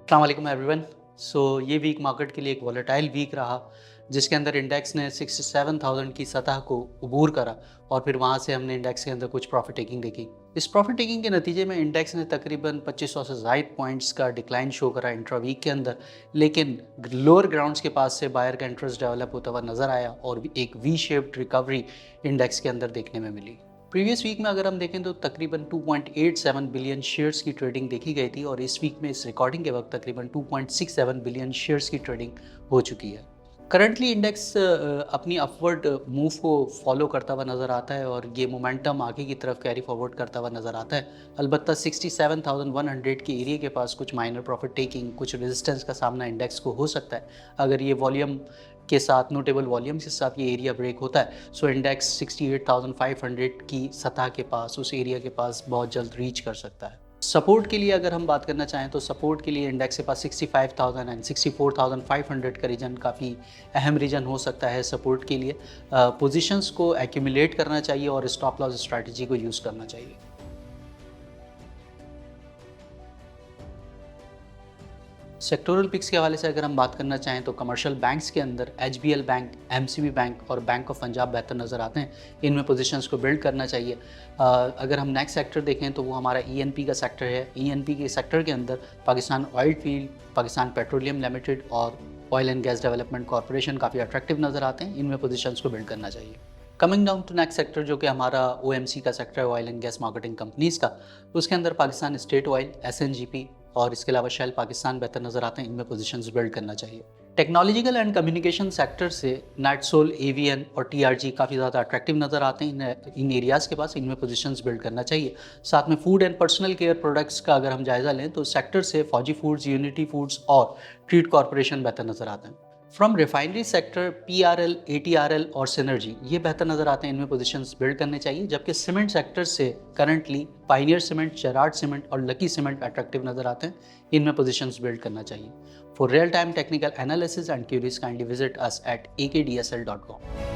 अस्सलाम वालेकुम एवरीवन। ये वीक मार्केट के लिए एक वॉलेटाइल वीक रहा, जिसके अंदर इंडेक्स ने 67,000 की सतह को अबूर करा और फिर वहाँ से हमने इंडेक्स के अंदर कुछ प्रॉफिट टेकिंग देखी। इस प्रॉफिट टेकिंग के नतीजे में इंडेक्स ने तकरीबन 2500 से ज़ायद पॉइंट्स का डिक्लाइन शो करा इंट्रा वीक के अंदर, लेकिन लोअर ग्राउंड्स के पास से बायर का इंटरेस्ट डेवलप होता हुआ नज़र आया और एक वी शेप्ड रिकवरी इंडेक्स के अंदर देखने में मिली। प्रीवियस वीक में अगर हम देखें तो तकरीबन 2.87 बिलियन शेयर्स की ट्रेडिंग देखी गई थी और इस वीक में इस रिकॉर्डिंग के वक्त तकरीबन 2.67 बिलियन शेयर्स की ट्रेडिंग हो चुकी है। करंटली इंडेक्स अपनी अपवर्ड मूव को फॉलो करता हुआ नज़र आता है और ये मोमेंटम आगे की तरफ कैरी फॉरवर्ड करता हुआ नज़र आता है। अलबत्ता 67,100 के एरिया के पास कुछ माइनर प्रॉफिट टेकिंग, कुछ रेजिस्टेंस का सामना इंडेक्स को हो सकता है। अगर ये वॉल्यूम के साथ, नोटेबल वॉल्यूम के साथ ये एरिया ब्रेक होता है, सो इंडेक्स 68,500 की सतह के पास, उस एरिया के पास बहुत जल्द रीच कर सकता है। सपोर्ट के लिए अगर हम बात करना चाहें तो सपोर्ट के लिए इंडेक्स के पास 65,000 एंड 64,500 का रीजन काफ़ी अहम रीजन हो सकता है सपोर्ट के लिए। पोजीशंस को एक्यूमुलेट करना चाहिए और स्टॉप लॉस स्ट्रैटेजी को यूज़ करना चाहिए। सेक्टोरल पिक्स के हवाले से अगर हम बात करना चाहें तो कमर्शियल बैंक्स के अंदर एचबीएल बैंक, एमसीबी बैंक और बैंक ऑफ पंजाब बेहतर नज़र आते हैं। इनमें पोजीशंस को बिल्ड करना चाहिए। अगर हम नेक्स्ट सेक्टर देखें तो वो हमारा ईएनपी का सेक्टर है। ईएनपी के सेक्टर के अंदर Pakistan oil field, Pakistan petroleum limited और oil and gas development corporation काफ़ी अट्रैक्टिव नज़र आते हैं। इनमें पोजीशंस को बिल्ड करना चाहिए। Coming down to next sector जो कि हमारा ओएमसी का सेक्टर है, oil and gas marketing companies का, उसके अंदर पाकिस्तान स्टेट ऑयल, एसएनजीपी और इसके अलावा शेल पाकिस्तान बेहतर नज़र आते हैं। इनमें पोजीशंस बिल्ड करना चाहिए। टेक्नोलॉजिकल एंड कम्युनिकेशन सेक्टर से नेटसोल, एवीएन और टीआरजी काफ़ी ज़्यादा अट्रैक्टिव नज़र आते हैं इन एरियाज़ के पास। इनमें पोजीशंस बिल्ड करना चाहिए। साथ में food and personal care products का अगर हम जायज़ा लें तो सेक्टर से फौजी फूड्स, यूनिटी फूड्स और ट्रीट कॉरपोरेशन बेहतर नज़र आते हैं। फ्रॉम रिफाइनरी सेक्टर पीआरएल, एटीआरएल और सिनर्जी ये बेहतर नज़र आते हैं। इनमें पोजीशंस बिल्ड करने चाहिए। जबकि सीमेंट सेक्टर से करंटली पाइनियर सीमेंट, जेराड सीमेंट और लकी सीमेंट अट्रैक्टिव नज़र आते हैं। इनमें पोजीशंस बिल्ड करना चाहिए। For real time technical analysis and queries kindly visit us at akdsl.com।